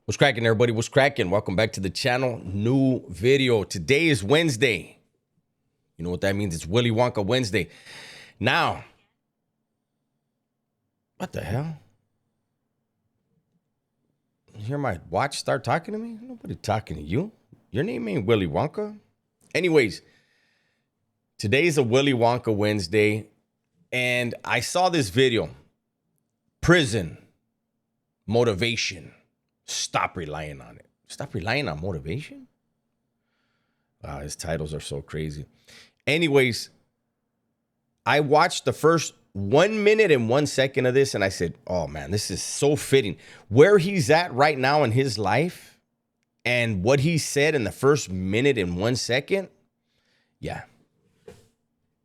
What's cracking, everybody? What's cracking? Welcome back to the channel. New video. Today is Wednesday. You know what that means? It's Willy Wonka Wednesday. Now, what the hell? You hear my watch start talking to me? Nobody talking to you. Your name ain't Willy Wonka. Anyways, today's a Willy Wonka Wednesday, and I saw this video. Prison. Motivation. Stop relying on it. Stop relying on motivation? Wow, his titles are so crazy. Anyways, I watched the first 1 minute and 1 second of this, and I said, oh man, this is so fitting. Where he's at right now in his life and what he said in the first minute and 1 second, yeah,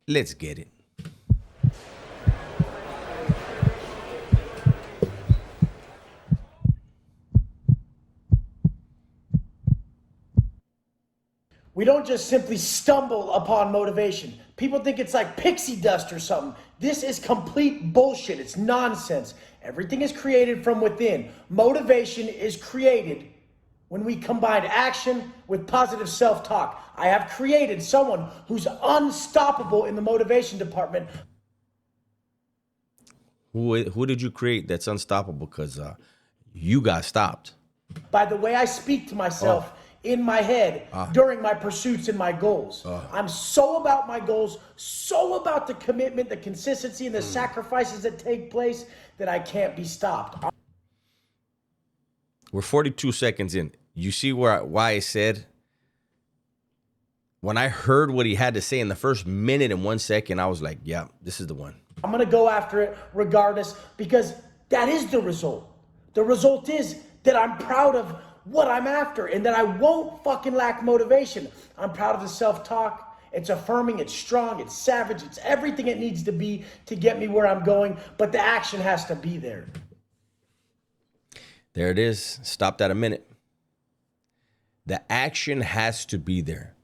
let's get it. We don't just simply stumble upon motivation. People think it's like pixie dust or something. This is complete bullshit. It's nonsense. Everything is created from within. Motivation is created when we combine action with positive self-talk. I have created someone who's unstoppable in the motivation department. Who did you create that's unstoppable? Because you got stopped. By the way I speak to myself in my head during my pursuits and my goals. I'm so about my goals, so about the commitment, the consistency, and the sacrifices that take place that I can't be stopped. We're 42 seconds in. You see why I said, when I heard what he had to say in the first minute and 1 second, I was like, yeah, this is the one. I'm gonna go after it regardless, because that is the result. The result is that I'm proud of what I'm after and that I won't fucking lack motivation. I'm proud of the self-talk. It's affirming, it's strong, it's savage, it's everything it needs to be to get me where I'm going, but the action has to be there. There it is. Stopped at a minute. The action has to be there.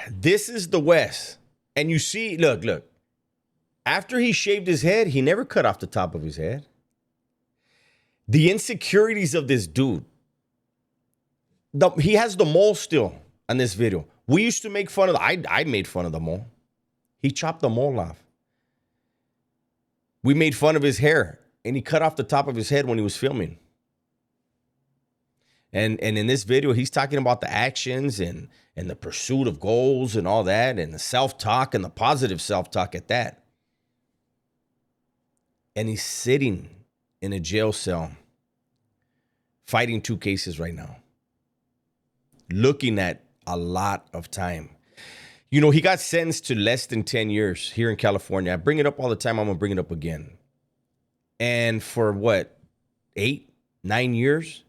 This is the West. And you see, look. After he shaved his head, he never cut off the top of his head. The insecurities of this dude. He has the mole still on this video. We used to make fun of I made fun of the mole. He chopped the mole off. We made fun of his hair, and he cut off the top of his head when he was filming. And in this video, he's talking about the actions and the pursuit of goals and all that, and the self-talk and the positive self-talk at that. And he's sitting in a jail cell, fighting 2 cases right now, looking at a lot of time. You know, he got sentenced to less than 10 years here in California. I bring it up all the time. I'm going to bring it up again. And for what, 8, 9 years?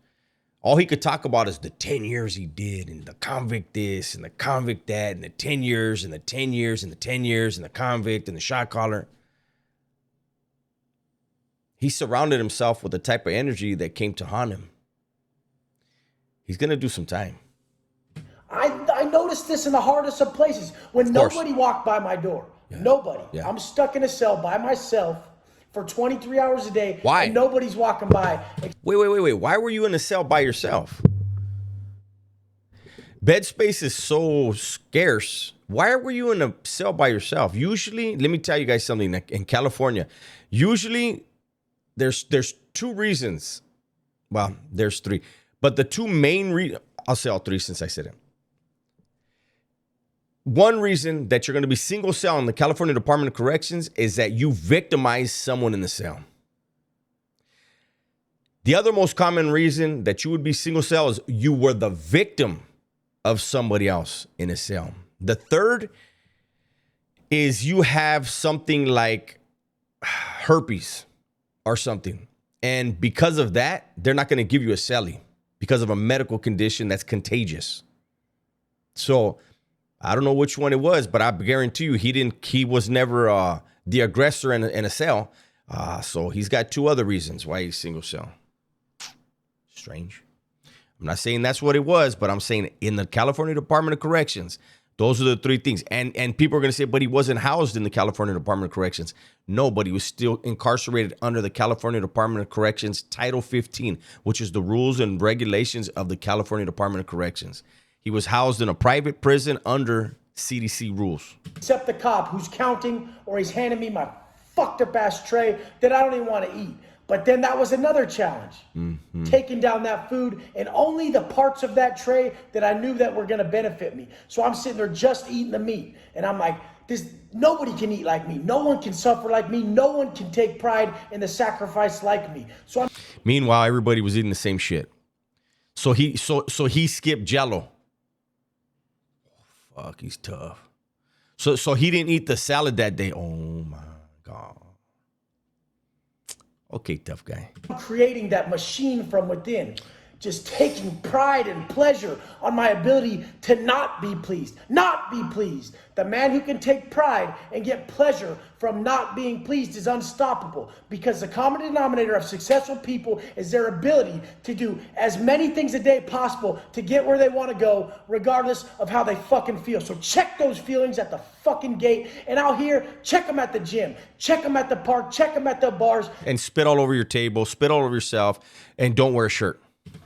All he could talk about is the 10 years he did, and the convict this, and the convict that, and the 10 years, and the 10 years, and the 10 years, and the convict, and the shot caller. He surrounded himself with the type of energy that came to haunt him. He's going to do some time. I noticed this in the hardest of places when nobody walked by my door. Yeah. Nobody. Yeah. I'm stuck in a cell by myself for 23 hours a day. Why? And nobody's walking by. Wait. Why were you in a cell by yourself? Bed space is so scarce. Why were you in a cell by yourself? Usually, let me tell you guys something. In California, usually there's 2 reasons. Well, there's 3. But the 2 main I'll say all 3 since I said it. One reason that you're going to be single cell in the California Department of Corrections is that you victimized someone in the cell. The other most common reason that you would be single cell is you were the victim of somebody else in a cell. The third is you have something like herpes or something. And because of that, they're not going to give you a cellie because of a medical condition that's contagious. So I don't know which one it was, but I guarantee you he was never the aggressor in a cell. So he's got 2 other reasons why he's single cell. Strange. I'm not saying that's what it was, but I'm saying in the California Department of Corrections, Those are the three things. And people are going to say, but he wasn't housed in the California Department of Corrections. No, but he was still incarcerated under the California Department of Corrections Title 15, which is the rules and regulations of the California Department of Corrections. He was housed in a private prison under CDC rules. Except the cop who's counting, or he's handing me my fucked up ass tray that I don't even want to eat. But then that was another challenge. Taking down that food and only the parts of that tray that I knew that were going to benefit me. So I'm sitting there just eating the meat. And I'm like, nobody can eat like me. No one can suffer like me. No one can take pride in the sacrifice like me. Meanwhile, everybody was eating the same shit. So he skipped Jell-O. Oh, fuck, he's tough. So he didn't eat the salad that day. Oh my God. Okay, tough guy. I'm creating that machine from within, just taking pride and pleasure on my ability to not be pleased. Not be pleased. The man who can take pride and get pleasure from not being pleased is unstoppable, because the common denominator of successful people is their ability to do as many things a day possible to get where they want to go, regardless of how they fucking feel. So check those feelings at the fucking gate, and out here, check them at the gym, check them at the park, check them at the bars. And spit all over your table, spit all over yourself, and don't wear a shirt.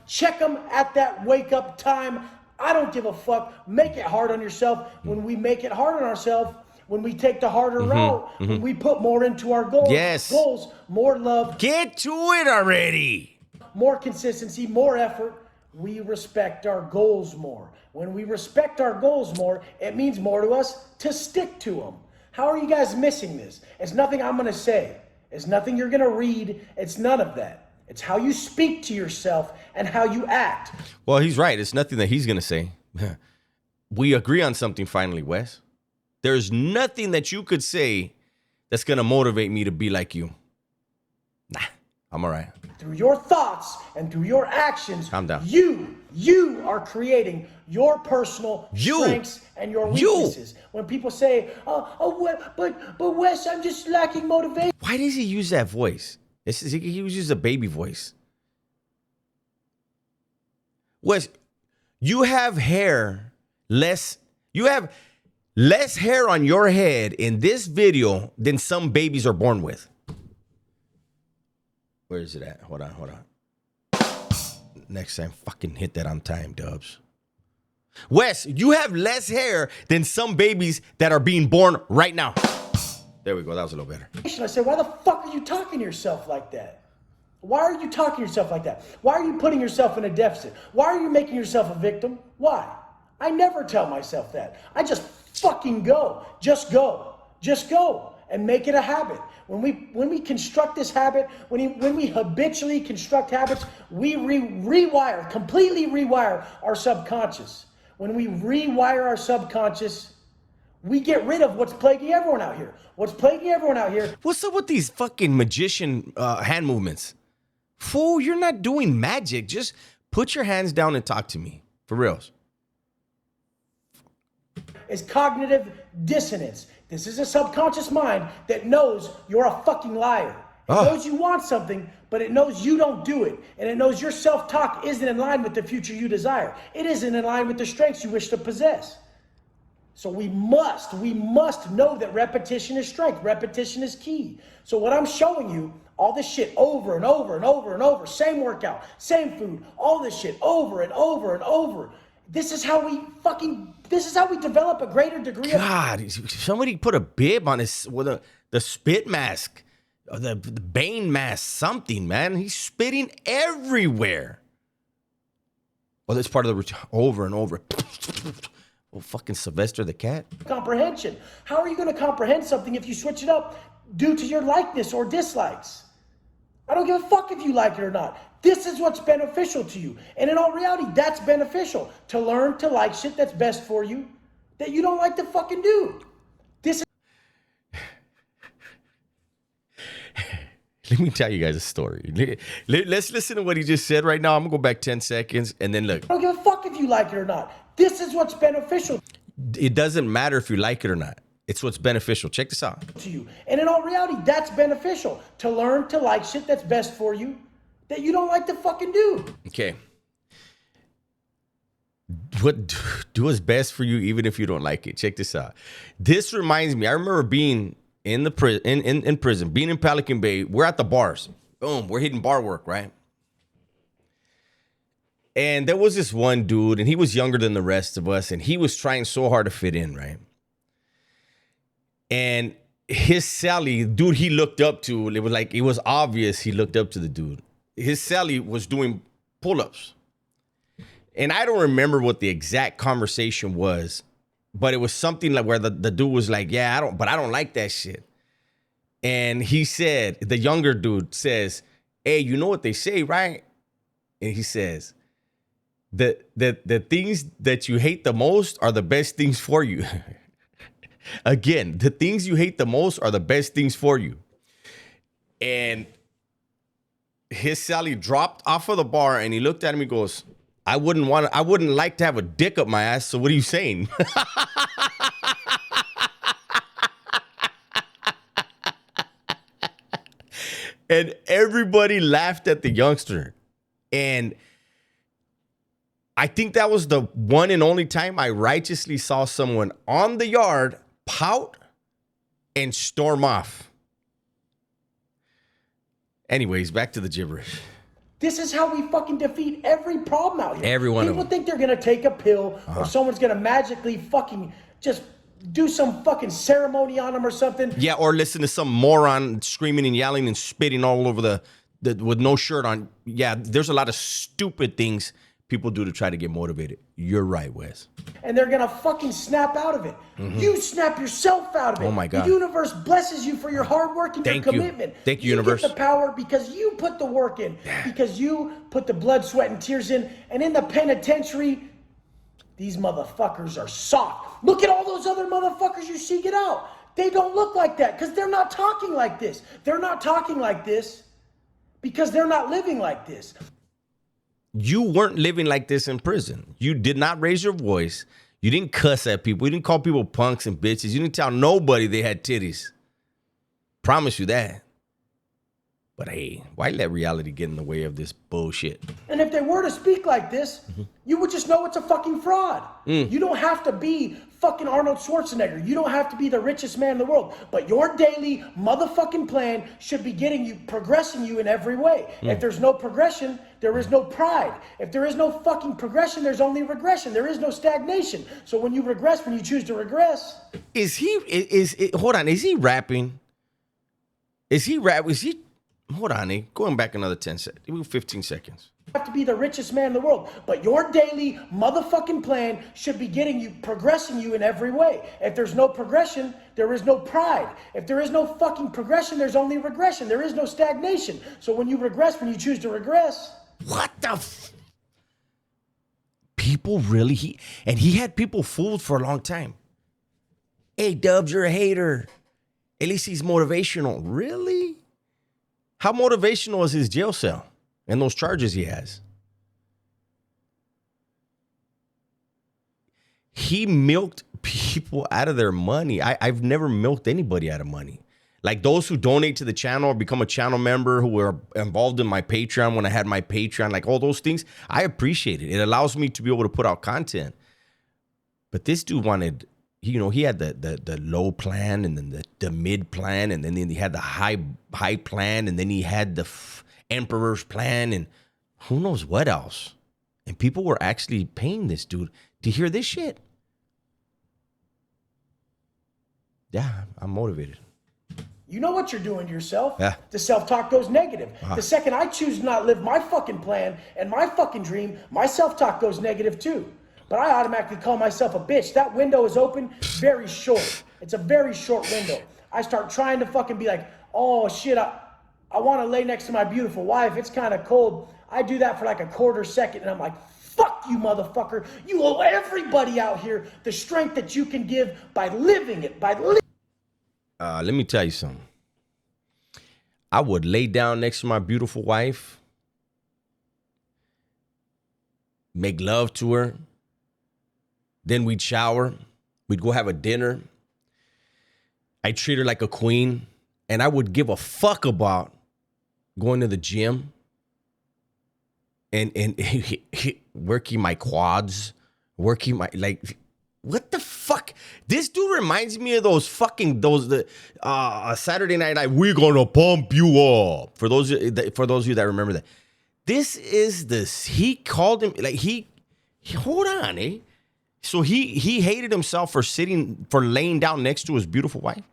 Check them at that wake up time. I don't give a fuck. Make it hard on yourself. When we make it hard on ourselves, when we take the harder route, when we put more into our goals, more love. Get to it already. More consistency, more effort. We respect our goals more. When we respect our goals more, it means more to us to stick to them. How are you guys missing this? It's nothing I'm going to say. It's nothing you're going to read. It's none of that. It's how you speak to yourself and how you act. Well, he's right. It's nothing that he's going to say. We agree on something finally, Wes. There's nothing that you could say that's going to motivate me to be like you. Nah, I'm all right. Through your thoughts and through your actions, calm down. You are creating your personal strengths and your weaknesses. When people say, but Wes, I'm just lacking motivation. Why does he use that voice? He uses a baby voice. Wes, you have less hair on your head in this video than some babies are born with. Where is it at? Hold on. Next time, fucking hit that on time, Dubs. Wes, you have less hair than some babies that are being born right now. There we go. That was a little better. I said, why the fuck are you talking to yourself like that? Why are you talking to yourself like that? Why are you putting yourself in a deficit? Why are you making yourself a victim? Why? I never tell myself that. I just fucking go. Just go. Just go. And make it a habit. When we construct this habit, when we habitually construct habits, we completely rewire our subconscious. When we rewire our subconscious, we get rid of what's plaguing everyone out here. What's plaguing everyone out here? What's up with these fucking magician hand movements? Fool, you're not doing magic. Just put your hands down and talk to me. For reals. Is cognitive dissonance. This is a subconscious mind that knows you're a fucking liar. It knows you want something, but it knows you don't do it. And it knows your self-talk isn't in line with the future you desire. It isn't in line with the strengths you wish to possess. So we must know that repetition is strength. Repetition is key. So what I'm showing you, all this shit over and over and over and over, same workout, same food, all this shit over and over and over. This is how we develop a greater degree of... God, somebody put a bib on his, with the spit mask, or the Bane mask, something, man. He's spitting everywhere. Well, that's part of the routine, over and over. Oh, fucking Sylvester the cat. Comprehension. How are you going to comprehend something if you switch it up due to your likeness or dislikes? I don't give a fuck if you like it or not. This is what's beneficial to you. And in all reality, that's beneficial. To learn to like shit that's best for you that you don't like to fucking do. This is... Let me tell you guys a story. Let's listen to what he just said right now. I'm going to go back 10 seconds and then look. I don't give a fuck if you like it or not. This is what's beneficial. It doesn't matter if you like it or not. It's what's beneficial. Check this out. To you. And in all reality, that's beneficial. To learn to like shit that's best for you that you don't like to fucking do. Okay. do what's best for you, even if you don't like it. Check this out. This reminds me. I remember being in the in prison, being in Pelican Bay. We're at the bars. Boom, we're hitting bar work, right? And there was this one dude, and he was younger than the rest of us, and he was trying so hard to fit in, right? And his cellie, dude he looked up to, it was obvious he looked up to the dude. His cellie was doing pull-ups. And I don't remember what the exact conversation was, but it was something like where the dude was like, yeah, I don't like that shit. And he said, the younger dude says, hey, you know what they say, right? And he says, the things that you hate the most are the best things for you. Again, the things you hate the most are the best things for you. And his cellie dropped off of the bar and he looked at him and goes, I wouldn't like to have a dick up my ass, so what are you saying? And everybody laughed at the youngster. And I think that was the one and only time I righteously saw someone on the yard pout and storm off. Anyways, back to the gibberish. This is how we fucking defeat every problem out here. Every one of People them. think they're gonna take a pill or someone's gonna magically fucking just do some fucking ceremony on them or something. Yeah, or listen to some moron screaming and yelling and spitting all over the with no shirt on. Yeah, there's a lot of stupid things people do to try to get motivated. You're right, Wes. And they're gonna fucking snap out of it. You snap yourself out of it. Oh my God. The universe blesses you for your hard work and Thank your you. commitment. Thank you, universe. Get the power because you put the work in, because you put the blood, sweat, and tears in. And in the penitentiary, these motherfuckers are soft. Look at all those other motherfuckers you see get out. They don't look like that because they're not talking like this. They're not talking like this because they're not living like this. You weren't living like this in prison. You did not raise your voice. You didn't cuss at people. You didn't call people punks and bitches. You didn't tell nobody they had titties. Promise you that. But hey, why let reality get in the way of this bullshit? And if they were to speak like this, you would just know it's a fucking fraud. You don't have to be fucking Arnold Schwarzenegger. You don't have to be the richest man in the world. But your daily motherfucking plan should be progressing you in every way. If there's no progression, there is no pride. If there is no fucking progression, there's only regression. There is no stagnation. So when you regress, when you choose to regress. Hold on, is he rapping? Hold on, going back another 10 seconds, 15 seconds. Have to be the richest man in the world, but your daily motherfucking plan should be progressing you in every way. If there's no progression, there is no pride. If there is no fucking progression, there's only regression. There is no stagnation. So when you regress, when you choose to regress. What the people really, he had people fooled for a long time. Hey, Dubs, you're a hater. At least he's motivational. Really? How motivational is his jail cell and those charges he has? He milked people out of their money. I've never milked anybody out of money. Like those who donate to the channel or become a channel member, who were involved in my Patreon when I had my Patreon, like all those things, I appreciate it. It allows me to be able to put out content. But this dude wanted, he had the low plan and then the mid plan, and then he had the high plan, and then he had the emperor's plan, and who knows what else. And people were actually paying this dude to hear this shit. Yeah, I'm motivated. You know what you're doing to yourself. Yeah. The self-talk goes negative. The second I choose to not live my fucking plan and my fucking dream, my self-talk goes negative too. But I automatically call myself a bitch. That window is open very short. It's a very short window. I start trying to fucking be like, oh shit, I want to lay next to my beautiful wife. It's kind of cold. I do that for like a quarter second and I'm like, fuck you, motherfucker. You owe everybody out here the strength that you can give by living it, let me tell you something. I would lay down next to my beautiful wife, make love to her, then we'd shower, we'd go have a dinner. I'd treat her like a queen, and I would give a fuck about going to the gym and working my quads, Working my like. What the fuck? This dude reminds me of those Saturday Night Live. We're gonna pump you up. For those of you that remember that, this is this. He called him like he hold on, eh? So he hated himself for laying down next to his beautiful wife.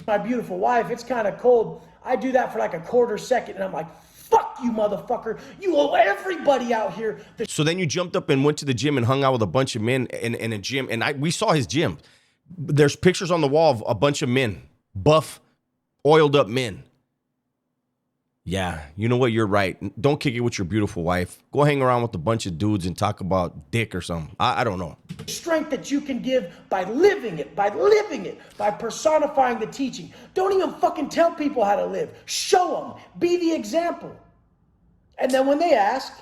My beautiful wife, it's kind of cold. I do that for like a quarter second, and I'm like, fuck you, motherfucker. You owe everybody out here. So then you jumped up and went to the gym and hung out with a bunch of men in a gym. And we saw his gym. There's pictures on the wall of a bunch of men, buff, oiled up men. Yeah, you know what? You're right. Don't kick it with your beautiful wife. Go hang around with a bunch of dudes and talk about dick or something. I don't know. Strength that you can give by living it, by personifying the teaching. Don't even fucking tell people how to live. Show them. Be the example. And then when they ask,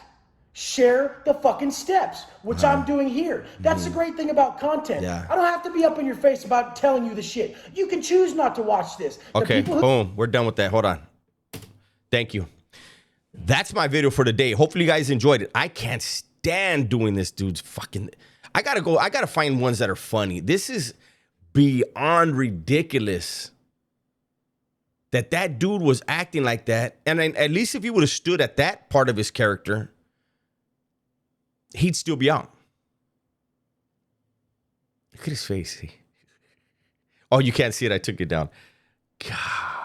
share the fucking steps, which I'm doing here. That's the great thing about content. Yeah. I don't have to be up in your face about telling you the shit. You can choose not to watch this. Okay, boom. We're done with that. Hold on. Thank you. That's my video for today. Hopefully you guys enjoyed it. I can't stand doing this dude's fucking... I gotta find ones that are funny. This is beyond ridiculous that dude was acting like that. And at least if he would have stood at that part of his character, he'd still be out. Look at his face. Oh, you can't see it. I took it down. God.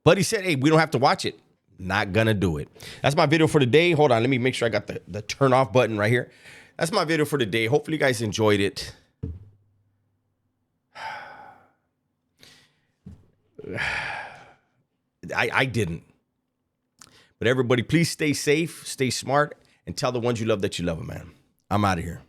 But he said, hey, we don't have to watch it. Not gonna do it. That's my video for today. Hold on, let me make sure I got the turn off button right here. That's my video for today. Hopefully you guys enjoyed it. I didn't. But everybody, please stay safe, stay smart, and tell the ones you love that you love them, man. I'm out of here.